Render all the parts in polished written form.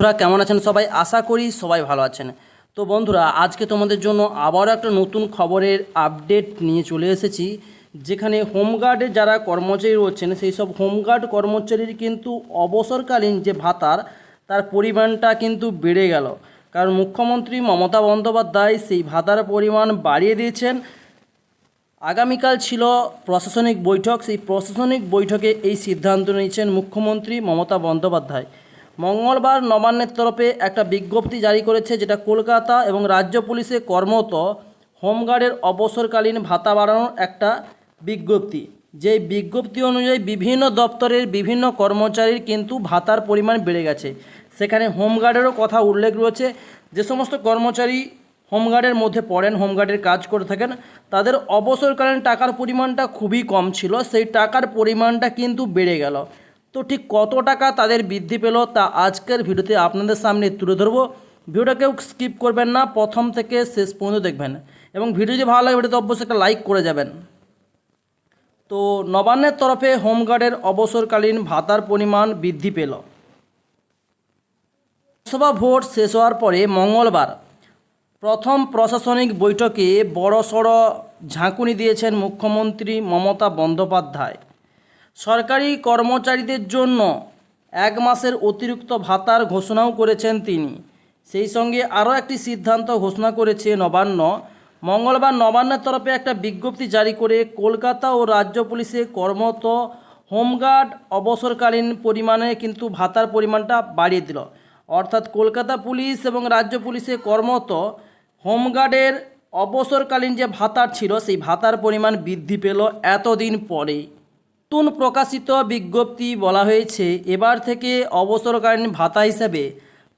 বন্ধুরা কেমন আছেন সবাই? আশা করি সবাই ভালো আছেন। তো বন্ধুরা, আজকে তোমাদের জন্য আবারও একটা নতুন খবরের আপডেট নিয়ে চলে এসেছি, যেখানে হোমগার্ডের যারা কর্মচারী রয়েছেন সেই সব হোমগার্ড কর্মচারীর কিন্তু অবসরকালীন যে ভাতার তার পরিমাণটা কিন্তু বেড়ে গেল। কারণ মুখ্যমন্ত্রী মমতা বন্দ্যোপাধ্যায় সেই ভাতার পরিমাণ বাড়িয়ে দিয়েছেন। আগামীকাল ছিল প্রশাসনিক বৈঠক, সেই প্রশাসনিক বৈঠকে এই সিদ্ধান্ত নিয়েছেন মুখ্যমন্ত্রী মমতা বন্দ্যোপাধ্যায়। মঙ্গলবার নবান্নের তরফে একটা বিজ্ঞপ্তি জারি করেছে, যেটা কলকাতা এবং রাজ্য পুলিশে কর্মরত হোমগার্ডের অবসরকালীন ভাতা বাড়ানোর একটা বিজ্ঞপ্তি। যেই বিজ্ঞপ্তি অনুযায়ী বিভিন্ন দপ্তরের বিভিন্ন কর্মচারীর কিন্তু ভাতার পরিমাণ বেড়ে গেছে। সেখানে হোমগার্ডেরও কথা উল্লেখ রয়েছে। যে সমস্ত কর্মচারী হোমগার্ডের মধ্যে পড়েন, হোমগার্ডের কাজ করে থাকেন, তাদের অবসরকালীন টাকার পরিমাণটা খুবই কম ছিল, সেই টাকার পরিমাণটা কিন্তু বেড়ে গেল। তো ঠিক কত টাকা তাদের বৃদ্ধি পেল তা আজকের ভিডিওতে আপনাদের সামনে তুলে ধরবো। ভিডিওটা কেউ স্কিপ করবেন না, প্রথম থেকে শেষ পর্যন্ত দেখবেন, এবং ভিডিও যদি ভালো লাগে ভিডিওতে অবশ্যই একটা লাইক করে যাবেন। তো নবান্নের তরফে হোমগার্ডের অবসরকালীন ভাতার পরিমাণ বৃদ্ধি পেল। লোকসভা ভোট শেষ হওয়ার পরে মঙ্গলবার প্রথম প্রশাসনিক বৈঠকে বড়সড় ঝাঁকুনি দিয়েছেন মুখ্যমন্ত্রী মমতা বন্দ্যোপাধ্যায়। সরকারি কর্মচারীদের জন্য 1 মাসের অতিরিক্ত ভাতার ঘোষণাও করেছেন তিনি। সেই সঙ্গে আরও একটি সিদ্ধান্ত ঘোষণা করেছে নবান্ন। মঙ্গলবার নবান্নের তরফে একটা বিজ্ঞপ্তি জারি করে কলকাতা ও রাজ্য পুলিশে কর্মরত হোমগার্ড অবসরকালীন পরিমাণে কিন্তু ভাতার পরিমাণটা বাড়িয়ে দিল। অর্থাৎ কলকাতা পুলিশ এবং রাজ্য পুলিশে কর্মরত হোমগার্ডের অবসরকালীন যে ভাতার ছিল সেই ভাতার পরিমাণ বৃদ্ধি পেল এতদিন পরে। নতুন প্রকাশিত বিজ্ঞপ্তি বলা হয়েছে, এবার থেকে অবসরকালীন ভাতা হিসেবে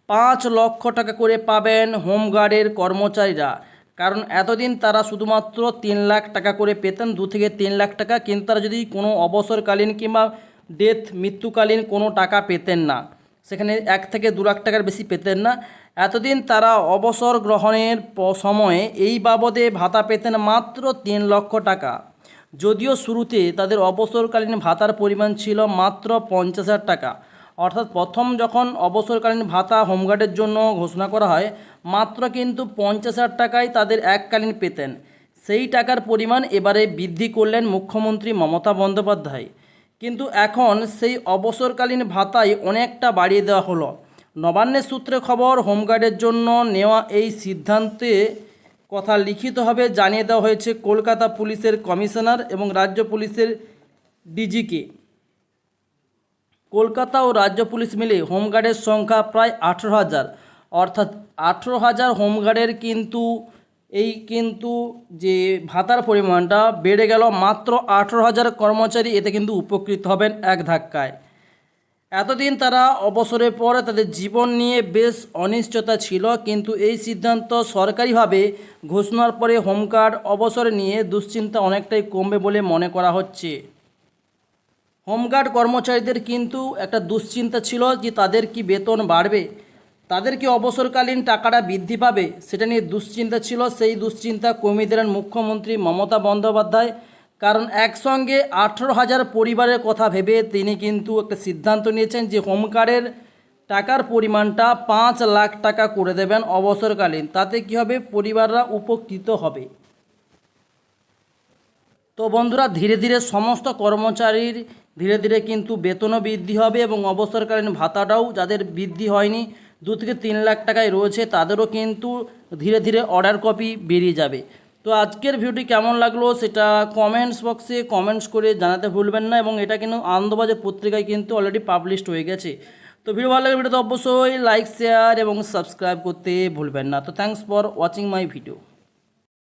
5 লক্ষ টাকা করে পাবেন হোমগার্ডের কর্মচারীরা। কারণ এতদিন তারা শুধুমাত্র 3 লাখ টাকা করে পেতেন, 2 থেকে 3 লাখ টাকা, কিন্তু তারা যদি কোনো অবসরকালীন কিংবা মৃত্যুকালীন কোনো টাকা পেতেন না, সেখানে 1 থেকে 2 লাখ টাকার বেশি পেতেন না। এতদিন তারা অবসর গ্রহণের সময়ে এই বাবদে ভাতা পেতেন মাত্র 3 লক্ষ টাকা। যদিও শুরুতে তাদের অবসরকালীন ভাতার পরিমাণ ছিল মাত্র 50,000 টাকা। অর্থাৎ প্রথম যখন অবসরকালীন ভাতা হোমগার্ডের জন্য ঘোষণা করা হয়, মাত্র কিন্তু 50,000 টাকায় তাদের এককালীন পেতেন। সেই টাকার পরিমাণ এবারে বৃদ্ধি করলেন মুখ্যমন্ত্রী মমতা বন্দ্যোপাধ্যায়। কিন্তু এখন সেই অবসরকালীন ভাতাই অনেকটা বাড়িয়ে দেওয়া হলো। নবান্নের সূত্রে খবর, হোমগার্ডের জন্য নেওয়া এই সিদ্ধান্তে কথা লিখিতভাবে জানিয়ে দেওয়া হয়েছে কলকাতা পুলিশের কমিশনার এবং রাজ্য পুলিশের ডিজিকে। কলকাতা ও রাজ্য পুলিশ মিলে হোমগার্ডের সংখ্যা প্রায় 18,000। অর্থাৎ 18,000 হোমগার্ডের কিন্তু যে ভাতার পরিমাণটা বেড়ে গেল। মাত্র 18,000 কর্মচারী এতে কিন্তু উপকৃত হবেন এক ধাক্কায়। এতদিন তারা অবসরের পরে তাদের জীবন নিয়ে বেশ অনিশ্চয়তা ছিল, কিন্তু এই সিদ্ধান্ত সরকারিভাবে ঘোষণার পরে হোমগার্ড অবসর নিয়ে দুশ্চিন্তা অনেকটাই কমবে বলে মনে করা হচ্ছে। হোমগার্ড কর্মচারীদের কিন্তু একটা দুশ্চিন্তা ছিল যে তাদের কি বেতন বাড়বে, তাদের কি অবসরকালীন টাকাটা বৃদ্ধি পাবে, সেটা নিয়ে দুশ্চিন্তা ছিল। সেই দুশ্চিন্তা কমিয়ে দিলেন মুখ্যমন্ত্রী মমতা বন্দ্যোপাধ্যায়। কারণ একসঙ্গে 18,000 পরিবারের কথা ভেবে তিনি কিন্তু একটা সিদ্ধান্ত নিয়েছেন যে হোমগার্ডের টাকার পরিমাণটা 5 লাখ টাকা করে দেবেন অবসরকালীন। তাতে কী হবে, পরিবাররা উপকৃত হবে। তো বন্ধুরা, ধীরে ধীরে সমস্ত কর্মচারীর ধীরে ধীরে কিন্তু বেতনও বৃদ্ধি হবে এবং অবসরকালীন ভাতাটাও যাদের বৃদ্ধি হয়নি, 2 থেকে 3 লাখ টাকায় রয়েছে, তাদেরও কিন্তু ধীরে ধীরে অর্ডার কপি বেরিয়ে যাবে। তো আজকের ভিডিওটি কেমন লাগলো সেটা কমেন্টস বক্সে কমেন্টস করে জানাতে ভুলবেন না, এবং এটা কিন্তু আনন্দবাজার পত্রিকায় কিন্তু অলরেডি পাবলিশড হয়ে গেছে। তো ভিডিও ভালো লাগলে ভিডিওতে অবশ্যই লাইক, শেয়ার এবং সাবস্ক্রাইব করতে ভুলবেন না। তো thanks for watching my video.